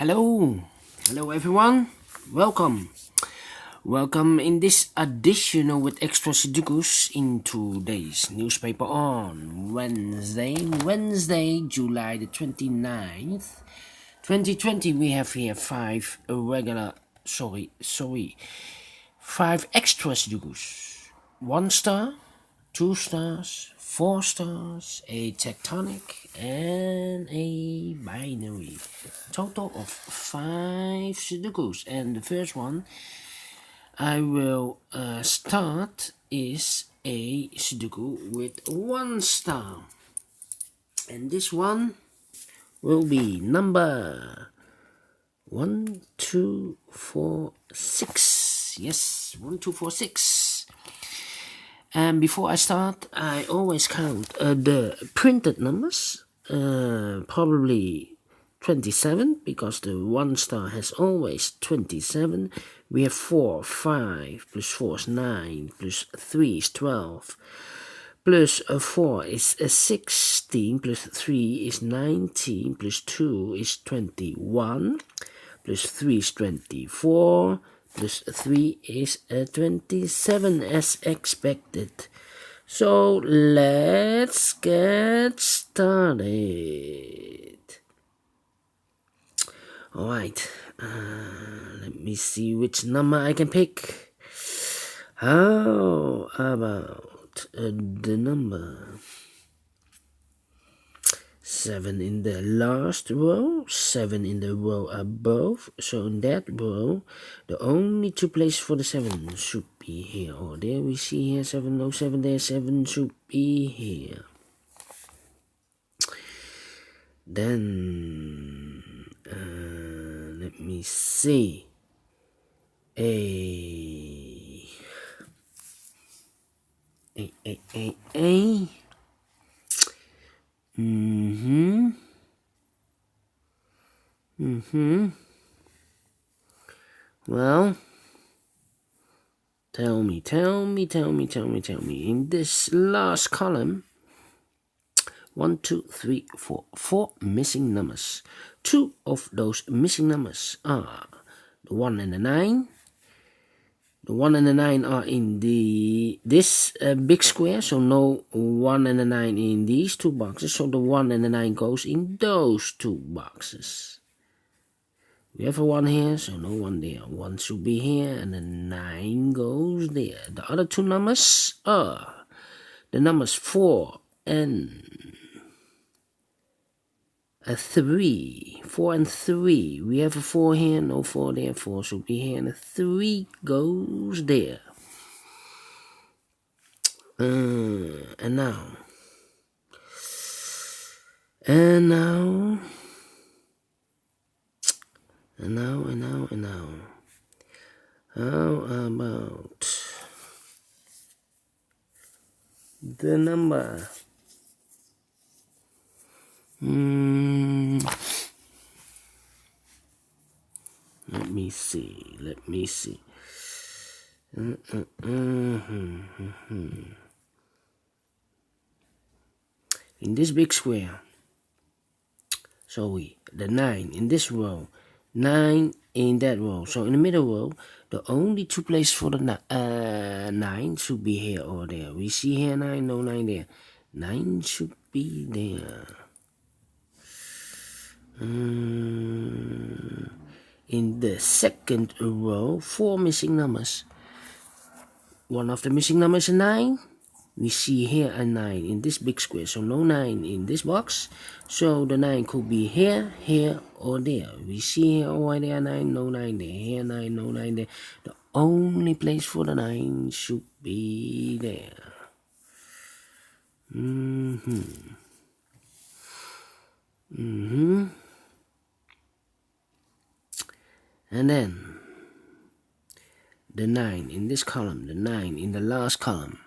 Hello everyone. Welcome in this edition with extra Sudokus in today's newspaper on Wednesday, July the 29th, 2020. We have here five extra Sudokus. 1 star, 2 stars, 4 stars, a tectonic, and a binary. Total of 5 Sudokus. And the first one I will start is a Sudoku with 1 star. And this one will be number 1, 2, 4, 6. Yes, 1, 2, 4, 6. And before I start, I always count the printed numbers, probably 27, because the 1 star has always 27. We have 4, 5, plus 4 is 9, plus 3 is 12, plus 4 is 16, plus 3 is 19, plus 2 is 21, plus 3 is 24, plus 3 is 27 as expected. So let's get started. Alright, let me see which number I can pick. How about the number 7 in the last row, 7 in the row above. So in that row, the only 2 places for the 7 should be here or there. We see here 7, no 7 there, 7 should be here. Then let me see. A. Well, tell me. In this last column, 1, 2, 3, 4, 4 missing numbers. 2 of those missing numbers are the 1 and the 9. The 1 and the 9 are in this big square, so no 1 and the 9 in these 2 boxes. So the 1 and the 9 goes in those 2 boxes. We have a 1 here, so no 1 there. 1 should be here, and the 9 goes there. The other 2 numbers are the numbers 4 and 3. 4 and 3. We have a 4 here, no 4 there. 4 should be here, and a 3 goes there. And now. How about the number? Let me see. In this big square, so the 9 in this row, 9 in that row. So in the middle row, the only 2 places for the 9 should be here or there. We see here 9, no 9 there. 9 should be there. In the second row, 4 missing numbers. One of the missing numbers is 9. We see here a 9 in this big square, so no 9 in this box. So the 9 could be here, here, or there. We see here, oh, there 9, no 9 there. Here 9, no 9 there. The only place for the 9 should be there. And then the 9 in this column, the 9 in the last column.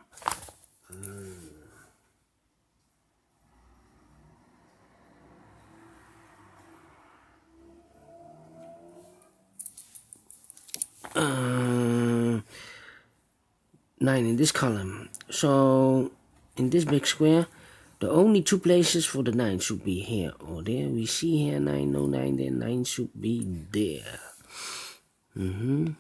Nine in this column. So in this big square, The only two places for the 9 should be here or there. We see here 9, no 9 there, 9 should be there. And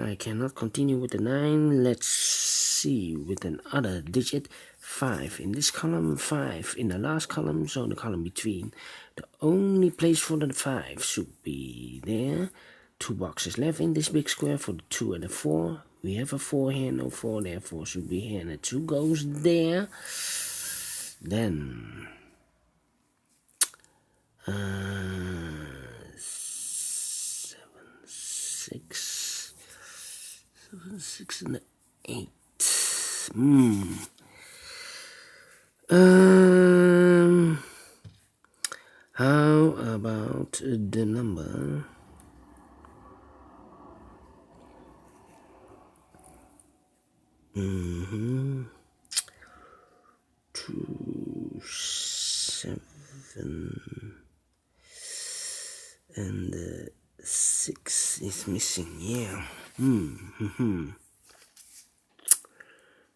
I cannot continue with the 9. Let's see with another digit. 5 in this column, 5 in the last column, so the column between. The only place for the 5 should be there. 2 boxes left in this big square for the 2 and the 4. We have a 4 here, no 4 there, 4 should be here, and the 2 goes there. Then 6 and the 8. How about the number 2, 7, and 6 is missing. Yeah.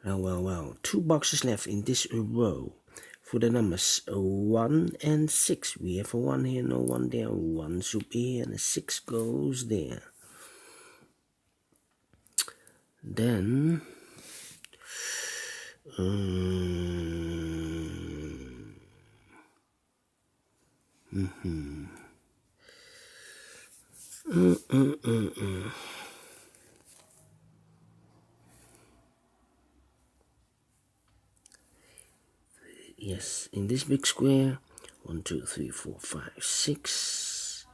Well. 2 boxes left in this row for the numbers 1 and 6. We have a 1 here, no 1 there. 1 should be here, and a 6 goes there. Then yes, in this big square, 1, 2, 3, 4, 5, 6.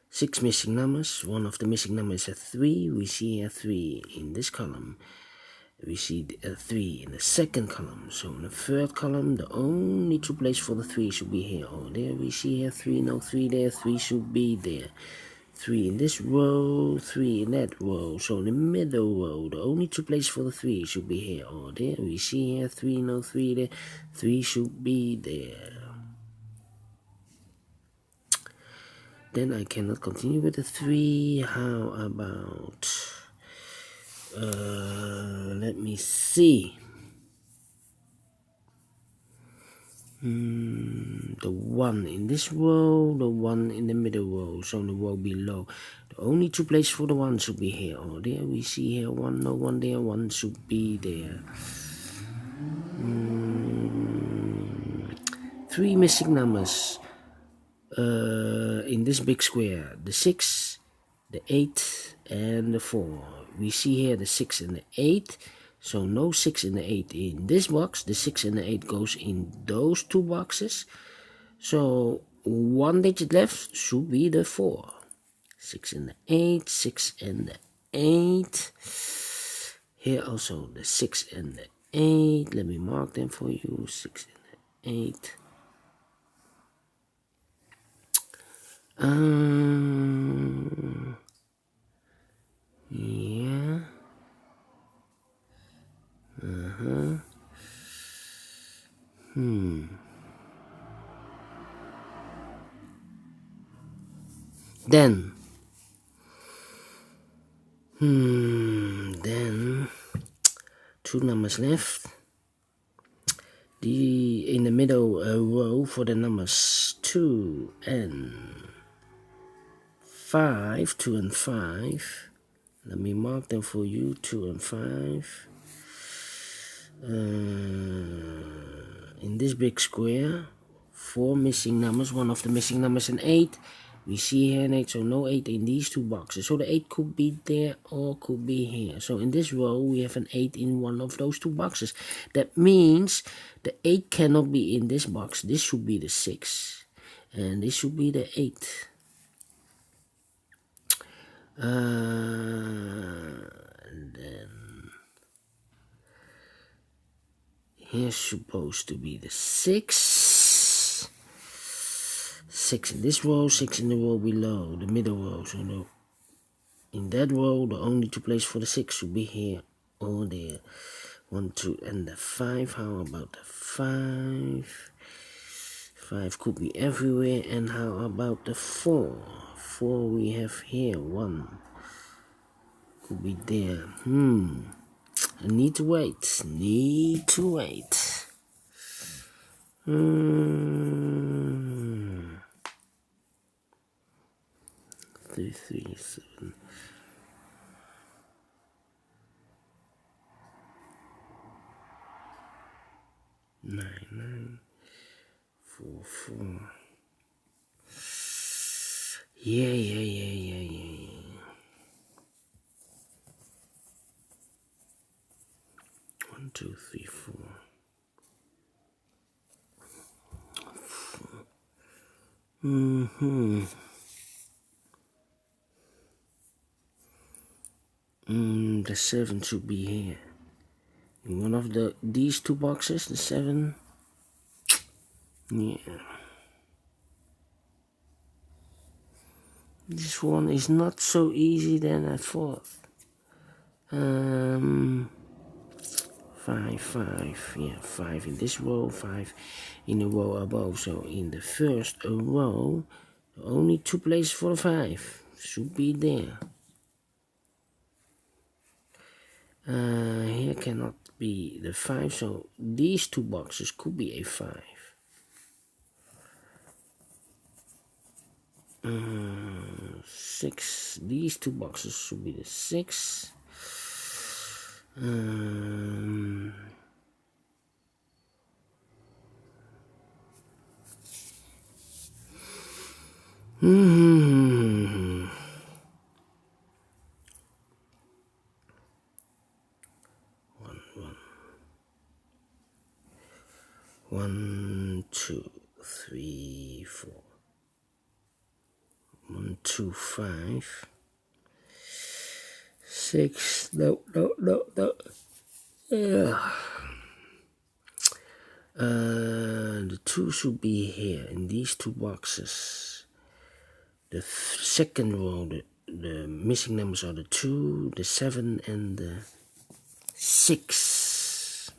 6 missing numbers. One of the missing numbers is a 3. We see a 3 in this column. We see a 3 in the second column. So in the third column, the only 2 places for the 3 should be here or there. We see here 3, no 3 there. 3 should be there. 3 in this row, 3 in that row. So in the middle row, the only 2 places for the 3 should be here or there. We see here 3, no 3 there. 3 should be there. Then I cannot continue with the 3. How about let me see. The 1 in this row, the 1 in the middle row, so the row below. The only 2 places for the 1 should be here or there. We see here 1, no 1 there, 1 should be there. 3 missing numbers in this big square. The 6, the 8, and the 4. We see here the 6 and the 8. So no 6 and the 8 in this box. The 6 and the 8 goes in those 2 boxes. So 1 digit left should be the 4. 6 and the 8, 6 and the 8. Here also the 6 and the 8. Let me mark them for you. 6 and the 8. Yeah. Then 2 numbers left. In the middle row for the numbers 2 and 5. 2 and 5. Let me mark them for you. 2 and 5. In this big square, 4 missing numbers. One of the missing numbers is an 8. We see here an 8, so no 8 in these 2 boxes. So the 8 could be there or could be here. So in this row, we have an 8 in one of those 2 boxes. That means the 8 cannot be in this box. This should be the 6. And this should be the 8. And then here's supposed to be the 6. 6 in this row, 6 in the row below, the middle row. So in that row, the only 2 places for the 6 should be here or there. 1, 2, and the 5. How about the 5? 5 could be everywhere. And how about the 4? 4 we have here. 1 could be there. I need to wait. Three, three, 7. 9, 9, 4, 4. Yeah. 1, 2, 3, 4. The 7 should be here. In one of these two boxes, the 7. Yeah. This one is not so easy than I thought. 5, 5. Yeah, 5 in this row, 5 in the row above. So in the first row, only 2 places for the 5 should be there. Here cannot be the 5, so these two boxes could be a 5. 6. These two boxes should be the 6. One, 2, 3, 4. 1, 2, 5. 6. No. The 2 should be here in these two boxes. The second row, the missing numbers are the 2, the 7, and the 6.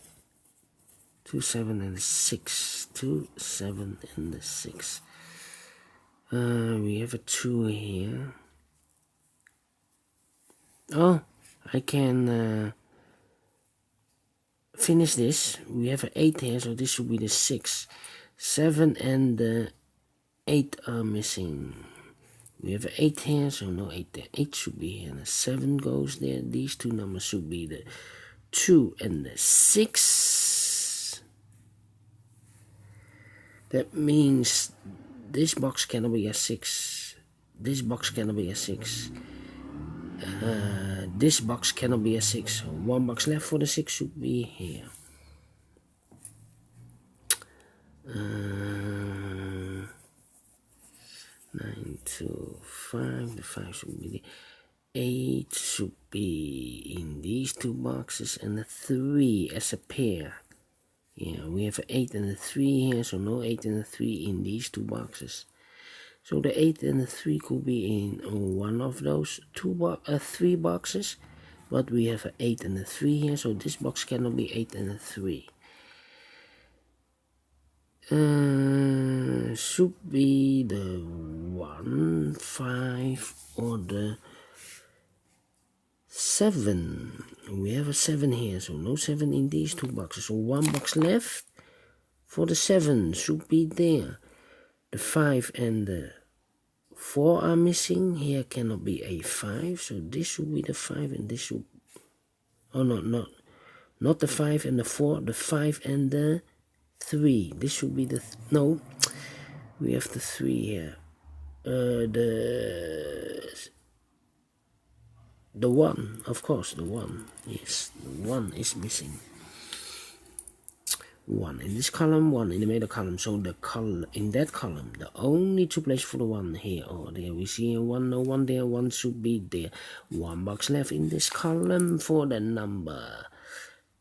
2, 7, and 6. 2, 7, and the 6. We have a 2 here. Oh, I can finish this. We have an 8 here, so this should be the 6. 7 and the 8 are missing. We have an 8 here, so no 8 there. 8 should be here, and the 7 goes there. These two numbers should be the 2 and the 6. That means this box cannot be a 6. This box cannot be a 6. This box cannot be a 6. So 1 box left for the 6 should be here. 9, 2, 5. The 5 should be the 8 should be in these two boxes, and the 3 as a pair. Yeah, we have an 8 and a 3 here, so no 8 and a 3 in these two boxes. So the 8 and the 3 could be in one of those 3 boxes, but we have an 8 and a 3 here, so this box cannot be 8 and a 3. Should be the 1, 5, or the 7. We have a 7 here, so no 7 in these two boxes. So 1 box left for the 7 should be there. The 5 and the 4 are missing. Here cannot be a 5, so this should be the 5, and this should... Oh, no, not the 5 and the 4, the 5 and the 3. This should be the... No, we have the 3 here. The 1, of course, the 1. Yes, the 1 is missing. 1 in this column, 1 in the middle column. So the column in that column, the only 2 places for the 1 here or there. We see 1, no 1 there, 1 should be there. 1 box left in this column for the number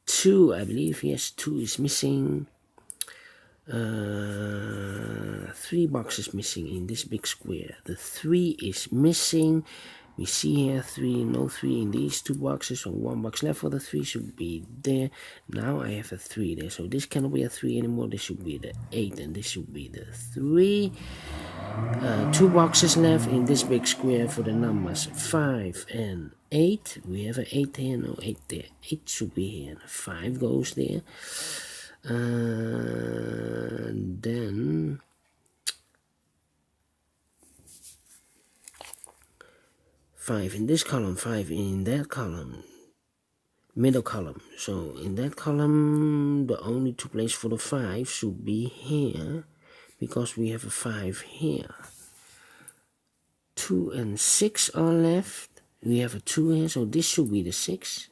2, I believe. Yes, 2 is missing. 3 boxes missing in this big square. The 3 is missing. We see here 3, no 3 in these two boxes, so 1 box left for the 3 should be there. Now I have a 3 there, so this cannot be a 3 anymore. This should be the 8, and this should be the 3. 2 boxes left in this big square for the numbers 5 and 8. We have an 8 here, no 8 there. 8 should be here, 5 goes there. Then 5 in this column, 5 in that column, middle column. So in that column, the only two places for the 5 should be here, because we have a 5 here. 2 and 6 are left. We have a 2 here, so this should be the 6.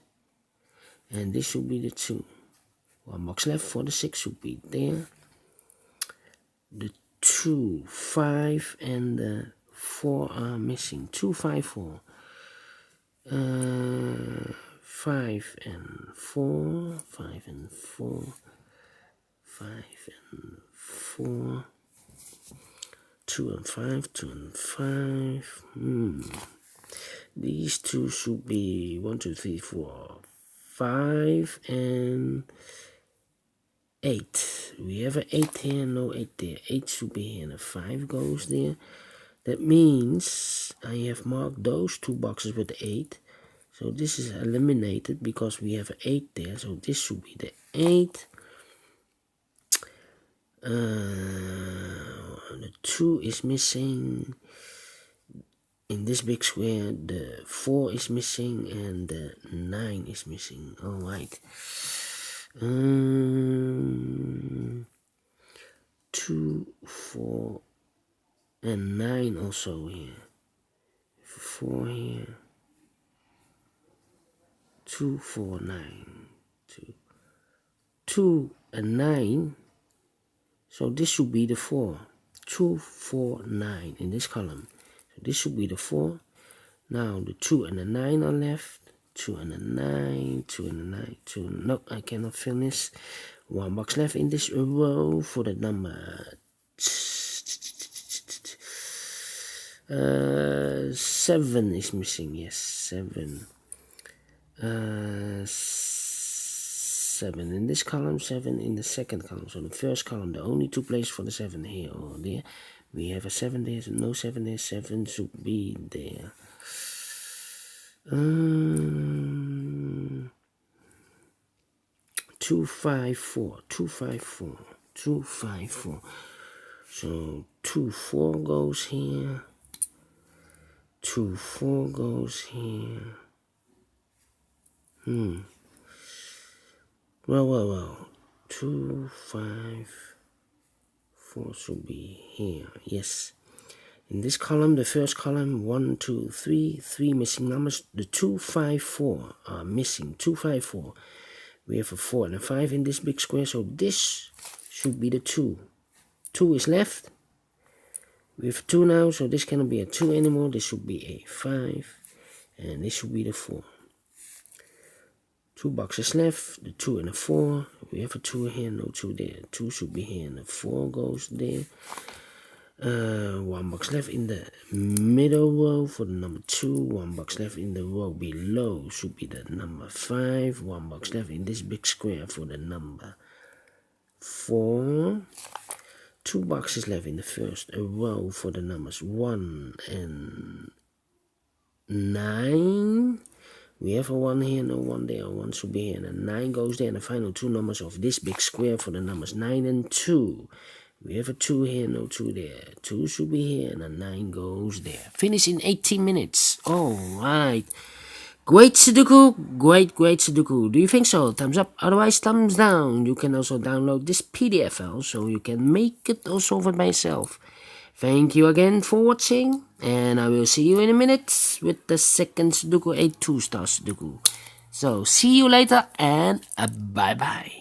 And this should be the 2. One box left for the 6 should be there. The 2, 5, and the 4 are missing. 2, 5, 4. 5 and 4. 5 and 4. 5 and 4. 2 and 5. 2 and 5. These two should be 1, 2, 3, 4, 5, and 8. We have an 8 here, no 8 there. 8 should be here, and a 5 goes there. That means I have marked those two boxes with the 8. So this is eliminated because we have an 8 there. So this should be the 8. The 2 is missing. In this big square, the 4 is missing and the 9 is missing. Alright. 2, 4, and 9 also here. 4 here. 2, 4, 9. 2 and 9. So this should be the 4. 2, 4, 9 in this column. So this should be the 4. Now the 2 and the 9 are left. 2 and a 9, 2 and a 9, 2. No, I cannot finish. One box left in this row for the number 7 is missing. Yes, 7. 7 in this column, 7 in the second column. So the first column, the only two places for the 7 here or there. We have a 7 there, so no 7 there. 7 should be there. 2, 5, 4, 2, 5, 4, 2, 5, 4. So 2, 4 goes here. 2, 4 goes here. Well. 2, 5, 4 should be here. Yes. In this column, the first column, 1, 2, 3, 3 missing numbers. The 2, 5, 4 are missing. 2, 5, 4. We have a 4 and a 5 in this big square, so this should be the 2. 2 is left. We have 2 now, so this cannot be a 2 anymore. This should be a 5, and this should be the 4. 2 boxes left, the 2 and a 4. We have a 2 here, no 2 there. 2 should be here, and the 4 goes there. 1 box left in the middle row for the number 2. 1 box left in the row below should be the number 5. 1 box left in this big square for the number 4. 2 boxes left in the first row for the numbers 1 and 9. We have a 1 here, no 1 there. 1 should be here, and a 9 goes there. And the final two numbers of this big square for the numbers 9 and 2. We have a 2 here, no 2 there. 2 should be here, and a 9 goes there. Finish in 18 minutes. Alright. Great Sudoku. Great Sudoku. Do you think so? Thumbs up, otherwise thumbs down. You can also download this PDF file, so you can make it or solve it by yourself. Thank you again for watching, and I will see you in a minute with the second Sudoku, a 2-star Sudoku. So, see you later, and bye-bye.